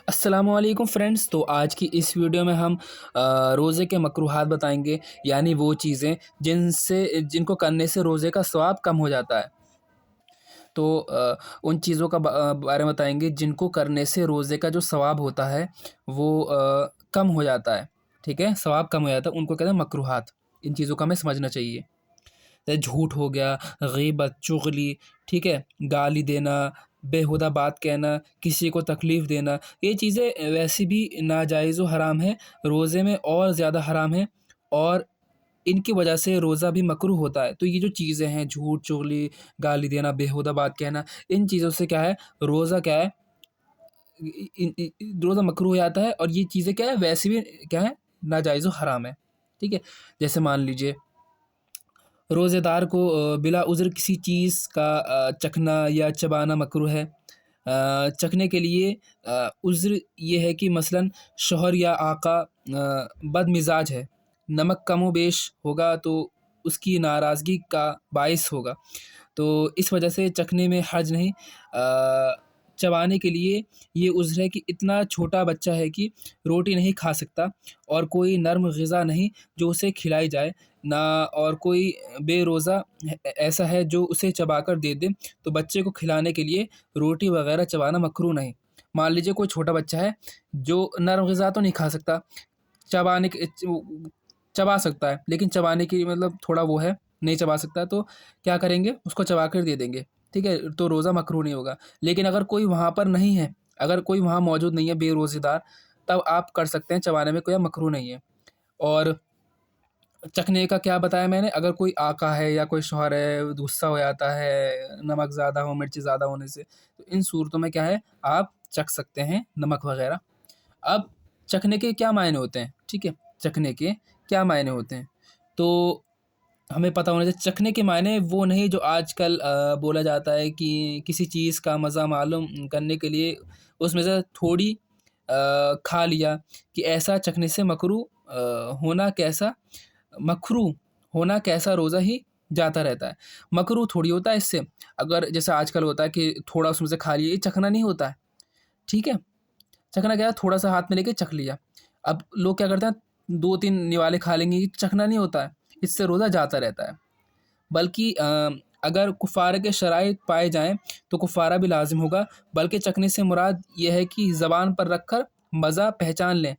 السلام علیکم فرینڈس، تو آج کی اس ویڈیو میں ہم روزے کے مکروہات بتائیں گے، یعنی وہ چیزیں جن کو کرنے سے روزے کا ثواب کم ہو جاتا ہے۔ تو ان چیزوں کا بارے میں بتائیں گے جن کو کرنے سے روزے کا جو ثواب ہوتا ہے وہ کم ہو جاتا ہے، ٹھیک ہے، ثواب کم ہو جاتا ہے، ان کو کہتے ہیں مکروہات۔ ان چیزوں کا ہمیں سمجھنا چاہیے۔ جھوٹ ہو گیا، غیبت، چغلی، ٹھیک ہے، گالی دینا، بیہودہ بات کہنا، کسی کو تکلیف دینا، یہ چیزیں ویسے بھی ناجائز و حرام ہیں، روزے میں اور زیادہ حرام ہیں، اور ان کی وجہ سے روزہ بھی مکروہ ہوتا ہے۔ تو یہ جو چیزیں ہیں، جھوٹ، چغلی، گالی دینا، بیہودہ بات کہنا، ان چیزوں سے کیا ہے، روزہ کیا ہے، روزہ مکروہ ہو جاتا ہے، اور یہ چیزیں کیا ہے، ویسے بھی کیا ہے، ناجائز و حرام ہے، ٹھیک ہے۔ جیسے مان لیجئے روزہ دار کو بلا عذر کسی چیز کا چکھنا یا چبانا مکروہ ہے۔ چکھنے کے لیے عذر یہ ہے کہ مثلاً شوہر یا آقا بد مزاج ہے، نمک کم و بیش ہوگا تو اس کی ناراضگی کا باعث ہوگا، تو اس وجہ سے چکھنے میں حرج نہیں۔ چبانے کے لیے یہ عذر ہے کہ اتنا چھوٹا بچہ ہے کہ روٹی نہیں کھا سکتا، اور کوئی نرم غذا نہیں جو اسے کھلائی جائے، نہ اور کوئی بے روزہ ایسا ہے جو اسے چبا کر دے دے، تو بچے کو کھلانے کے لیے روٹی وغیرہ چبانا مکروہ نہیں۔ مان لیجیے کوئی چھوٹا بچہ ہے جو نرم غذا تو نہیں کھا سکتا، چبا سکتا ہے، لیکن چبانے کی مطلب تھوڑا وہ ہے، نہیں چبا سکتا، تو کیا کریں گے، اس کو چبا کر دے دیں گے، ٹھیک ہے، تو روزہ مکروہ نہیں ہوگا۔ لیکن اگر کوئی وہاں پر نہیں ہے، اگر کوئی وہاں موجود نہیں ہے بے روزے دار، تب آپ کر سکتے ہیں، چبانے میں کوئی مکروہ نہیں ہے۔ اور چکھنے کا کیا بتایا میں نے، اگر کوئی آقا ہے یا کوئی شوہر ہے، غصہ ہو جاتا ہے نمک زیادہ ہو، مرچ زیادہ ہونے سے، تو ان صورتوں میں کیا ہے، آپ چکھ سکتے ہیں نمک وغیرہ۔ اب چکھنے کے کیا معنی ہوتے ہیں، ٹھیک ہے، چکھنے کے کیا معنی ہوتے ہیں، تو ہمیں پتہ ہونا چاہیے۔ چکھنے کے معنی وہ نہیں جو آج کل بولا جاتا ہے کہ کسی چیز کا مزہ معلوم کرنے کے لیے اس میں سے تھوڑی کھا لیا، کہ ایسا چکھنے سے مکروہ ہونا کیسا روزہ ہی جاتا رہتا ہے، مکروہ تھوڑی ہوتا ہے اس سے۔ اگر جیسے آج کل ہوتا ہے کہ تھوڑا اس میں سے کھا لیا، یہ چکھنا نہیں ہوتا ہے، ٹھیک ہے۔ چکھنا کیا ہے، تھوڑا سا ہاتھ میں لے کے چکھ لیا۔ اب لوگ کیا کرتے ہیں، 2-3 نوالے کھا لیں گے، یہ چکھنا نہیں ہوتا ہے، اس سے روزہ جاتا رہتا ہے۔ بلکہ اگر کفارہ کے شرائط پائے جائیں تو کفارہ بھی لازم ہوگا، بلکہ چکھنے سے مراد یہ ہے کہ زبان پر رکھ کر مزہ پہچان لیں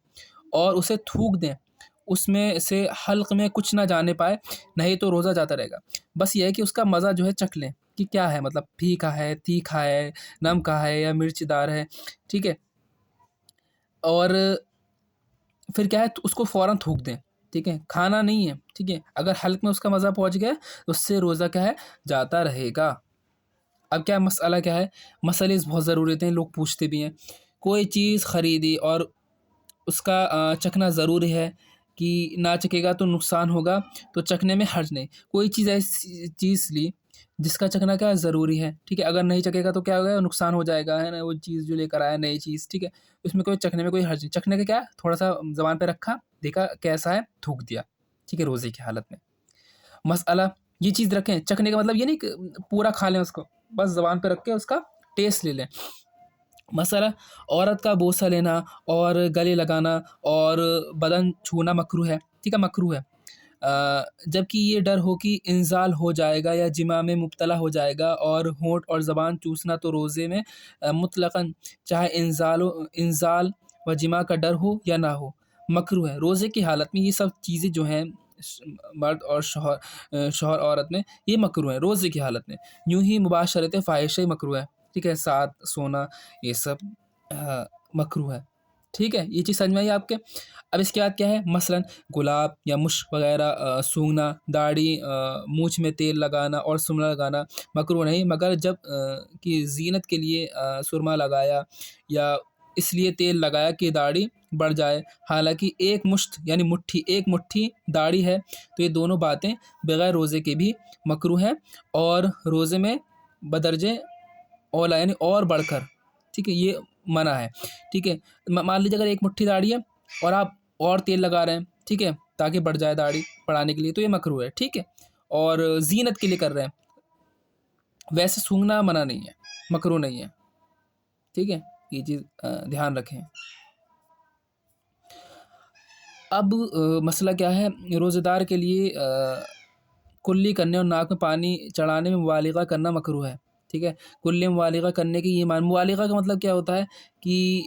اور اسے تھوک دیں، اس میں سے حلق میں کچھ نہ جانے پائے، نہیں تو روزہ جاتا رہے گا۔ بس یہ ہے کہ اس کا مزہ جو ہے چکھ لیں کہ کیا ہے، مطلب پھیکا ہے، تیکھا ہے، نمکا ہے یا مرچ دار ہے، ٹھیک ہے، اور پھر کیا ہے، اس کو فوراً تھوک دیں، ٹھیک ہے، کھانا نہیں ہے، ٹھیک ہے۔ اگر حلق میں اس کا مزہ پہنچ گیا تو اس سے روزہ کیا ہے، جاتا رہے گا۔ اب کیا مسئلہ کیا ہے، مسئلے بہت ضروری ہیں، لوگ پوچھتے بھی ہیں۔ کوئی چیز خریدی اور اس کا چکھنا ضروری ہے کہ نہ چکھے گا تو نقصان ہوگا، تو چکھنے میں حرج نہیں۔ کوئی چیز ایسی چیز لی جس کا چکھنا کیا ضروری ہے، ٹھیک ہے، اگر نہیں چکھے گا تو کیا ہوگا، نقصان ہو جائے گا، ہے نا، وہ چیز جو لے کر آیا نئی چیز، ٹھیک ہے، اس میں کوئی چکھنے میں کوئی حرج نہیں۔ چکھنے کا کیا ہے، تھوڑا سا زبان پہ رکھا، دیکھا کیسا ہے، تھوک دیا، ٹھیک ہے، روزے کی حالت میں۔ مسئلہ یہ چیز رکھیں، چکھنے کا مطلب یہ نہیں کہ پورا کھا لیں اس کو، بس زبان پہ رکھ کے اس کا ٹیسٹ لے لیں۔ مسئلہ عورت کا بوسہ لینا اور گلے لگانا اور بدن چھونا مکروہ ہے، ٹھیک ہے، مکروہ ہے، جبکہ یہ ڈر ہو کہ انزال ہو جائے گا یا جماع میں مبتلا ہو جائے گا، اور ہونٹ اور زبان چوسنا تو روزے میں مطلقاً چاہے انزال و جماع کا ڈر ہو یا نہ ہو مکروہ ہے۔ روزے کی حالت میں یہ سب چیزیں جو ہیں، مرد اور شوہر عورت میں، یہ مکروہ ہیں روزے کی حالت میں۔ یوں ہی مباشرت فاحشہ مکروہ ہے، ٹھیک ہے، ساتھ سونا، یہ سب مکروہ ہے، ٹھیک ہے، یہ چیز سمجھ میں آئی آپ کے۔ اب اس کے بعد کیا ہے، مثلاً گلاب یا مشک وغیرہ سونگھنا، داڑھی، مونچھ میں تیل لگانا اور سرما لگانا مکروہ نہیں، مگر جب کہ زینت کے لیے سرما لگایا یا اس لیے تیل لگایا کہ داڑھی بڑھ جائے، حالانکہ ایک مٹھی داڑھی ہے، تو یہ دونوں باتیں بغیر روزے کے بھی مکروہ ہیں، اور روزے میں بدرجے اولا یعنی اور بڑھ کر، ٹھیک ہے، یہ منع ہے، ٹھیک ہے۔ مان لیجیے اگر ایک مٹھی داڑھی ہے اور آپ اور تیل لگا رہے ہیں، ٹھیک ہے، تاکہ بڑھ جائے داڑھی بڑھانے کے لیے، تو یہ مکروہ ہے، ٹھیک ہے، اور زینت کے لیے کر رہے ہیں، ویسے سونگھنا منع نہیں ہے، مکروہ نہیں ہے، ٹھیک ہے۔ یہ چیز دھیان رکھیں۔ اب مسئلہ کیا ہے، روزہ دار کے لیے کلی کرنے اور ناک میں پانی چڑھانے میں مبالغہ کرنا مکروہ ہے، ٹھیک ہے۔ کلی مبالغہ کرنے کی یہ مبالغہ کا مطلب کیا ہوتا ہے کہ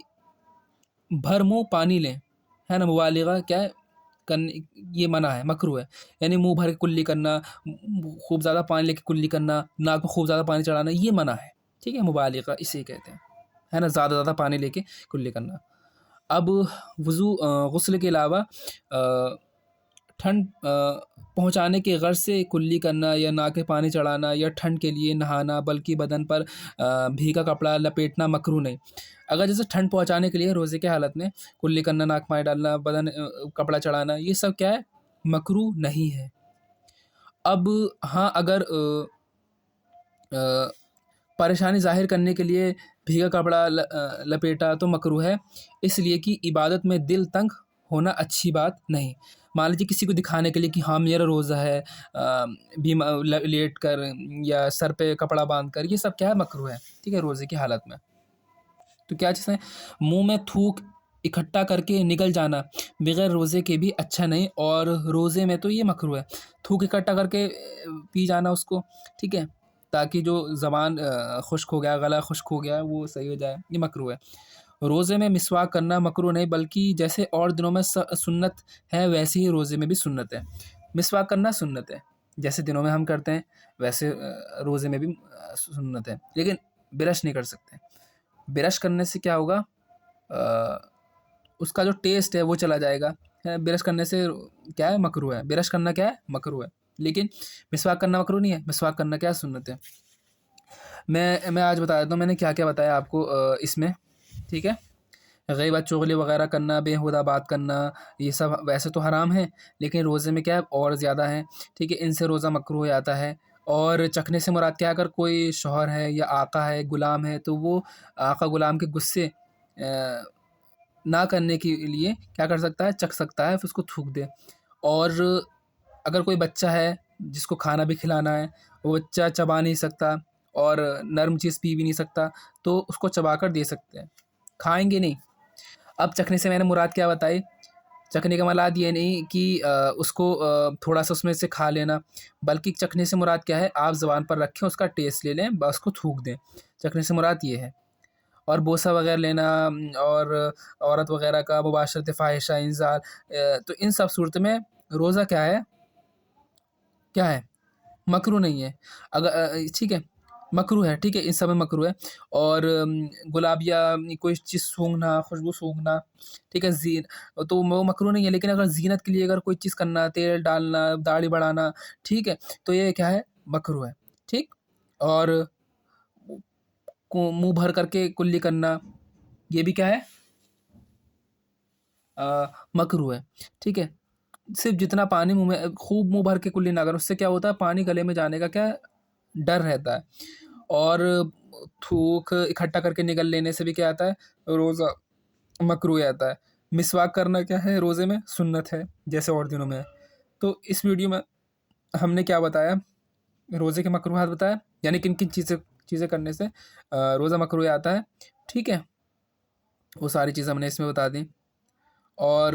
بھر منہ پانی لیں، ہے نا، مبالغہ کیا ہے کرنے، یہ منع ہے، مکروہ ہے، یعنی منہ بھر کے کلی کرنا، خوب زیادہ پانی لے کے کلی کرنا، ناک میں خوب زیادہ پانی چڑھانا، یہ منع ہے، ٹھیک ہے، مبالغہ اسے کہتے ہیں، ہے نا، زیادہ پانی لے کے کلی کرنا۔ اب غسل کے علاوہ ٹھنڈ پہنچانے کے غرض سے کلی کرنا یا ناک میں پانی چڑھانا یا ٹھنڈ کے لیے نہانا، بلکہ بدن پر بھیگا کپڑا لپیٹنا مکروہ نہیں۔ اگر جیسے ٹھنڈ پہنچانے کے لیے روزے کے حالت میں کلی کرنا، ناک پانی ڈالنا، بدن کپڑا چڑھانا، یہ سب کیا ہے، مکروہ نہیں ہے۔ اب ہاں، اگر پریشانی ظاہر کرنے کے لیے بھیگا کپڑا لپیٹا تو مکروہ ہے، اس لیے کہ عبادت میں دل تنگ ہونا اچھی بات نہیں۔ مان لیجیے کسی کو دکھانے کے لیے کہ ہاں میرا روزہ ہے، لیٹ کر یا سر پہ کپڑا باندھ کر، یہ سب کیا ہے، مکروہ ہے، ٹھیک ہے، روزے کی حالت میں۔ تو کیا چیز ہے، منہ میں تھوک اکٹھا کر کے نگل جانا بغیر روزے کے بھی اچھا نہیں، اور روزے میں تو یہ مکروہ ہے، تھوک اکٹھا کر کے پی جانا اس کو، ٹھیک ہے، تاکہ جو زبان خشک ہو گیا، گلا خشک ہو گیا، وہ صحیح ہو جائے، یہ مکروہ ہے۔ روزے میں مسواک کرنا مکروہ نہیں، بلکہ جیسے اور دنوں میں سنت ہے ویسے ہی روزے میں بھی سنت ہے۔ مسواک کرنا سنت ہے، جیسے دنوں میں ہم کرتے ہیں ویسے روزے میں بھی سنت ہے، لیکن برش نہیں کر سکتے۔ برش کرنے سے کیا ہوگا، اس کا جو ٹیسٹ ہے وہ چلا جائے گا، برش کرنے سے کیا ہے، مکروہ ہے، برش کرنا کیا ہے، مکروہ ہے، لیکن مسواک کرنا مکروہ نہیں ہے، مسواک کرنا کیا ہے، سنت ہے۔ میں آج بتا دیتا ہوں میں نے کیا کیا بتایا آپ کو اس میں، ٹھیک ہے۔ غیبت، چغلی وغیرہ کرنا، بےہودہ بات کرنا، یہ سب ویسے تو حرام ہے، لیکن روزے میں کیا ہے اور زیادہ ہے، ٹھیک ہے، ان سے روزہ مکروہ ہو جاتا ہے۔ اور چکھنے سے مراد کیا، اگر کوئی شوہر ہے یا آقا ہے، غلام ہے، تو وہ آقا غلام کے غصے نہ کرنے کے لیے کیا کر سکتا ہے، چکھ سکتا ہے، پھر اس کو تھوک دے۔ اور اگر کوئی بچہ ہے جس کو کھانا بھی کھلانا ہے، وہ بچہ چبا نہیں سکتا اور نرم چیز پی بھی نہیں سکتا، تو اس کو چبا کر دے سکتے ہیں، کھائیں گے نہیں۔ اب چکھنے سے میں نے مراد کیا بتائی، چکھنے کا مراد یہ نہیں کہ اس کو تھوڑا سا اس میں سے کھا لینا، بلکہ چکھنے سے مراد کیا ہے، آپ زبان پر رکھیں، اس کا ٹیسٹ لے لیں، بس کو تھوک دیں، چکھنے سے مراد یہ ہے۔ اور بوسہ وغیرہ لینا اور عورت وغیرہ کا مباشرت فاحشہ، انزال، تو ان سب صورت میں روزہ کیا ہے، مکروہ نہیں ہے، اگر ٹھیک ہے، مکروہ ہے، ٹھیک ہے، ان سب میں مکروہ ہے۔ اور گلاب یا کوئی چیز سونگھنا، خوشبو سونگھنا، ٹھیک ہے، تو وہ مکروہ نہیں ہے، لیکن اگر زینت کے لیے اگر کوئی چیز کرنا، تیل ڈالنا، داڑھی بڑھانا، ٹھیک ہے، تو یہ کیا ہے، مکروہ ہے، ٹھیک۔ اور منہ بھر کر کے کلی کرنا، یہ بھی کیا ہے، مکروہ ہے، ٹھیک ہے۔ صرف جتنا پانی منہ میں، خوب منہ بھر کے کلی نہ کرو، اس سے کیا ہوتا ہے، پانی گلے میں جانے کا کیا ڈر رہتا ہے۔ اور تھوک اکٹھا کر کے نگل لینے سے بھی کیا آتا ہے، روزہ مکروہ آتا ہے۔ مسواک کرنا کیا ہے، روزے میں سنت ہے، جیسے اور دنوں میں ہے۔ تو اس ویڈیو میں ہم نے کیا بتایا، روزے کے مکروہات بتایا، یعنی کن کن چیزیں کرنے سے روزہ مکروہ آتا ہے، ٹھیک ہے، وہ ساری چیزیں ہم نے اس میں بتا دیں۔ اور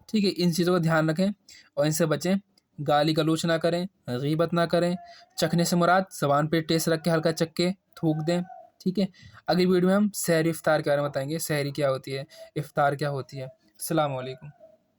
ٹھیک ہے، ان چیزوں کا دھیان رکھیں اور ان سے بچیں، گالی گلوچ نہ کریں، غیبت نہ کریں، چکھنے سے مراد زبان پہ ٹیسٹ رکھ کے ہلکا چکھ کے تھوک دیں، ٹھیک ہے۔ اگلی ویڈیو میں ہم سحری افطار کے بارے میں بتائیں گے، سحری کیا ہوتی ہے، افطار کیا ہوتی ہے۔ السلام علیکم۔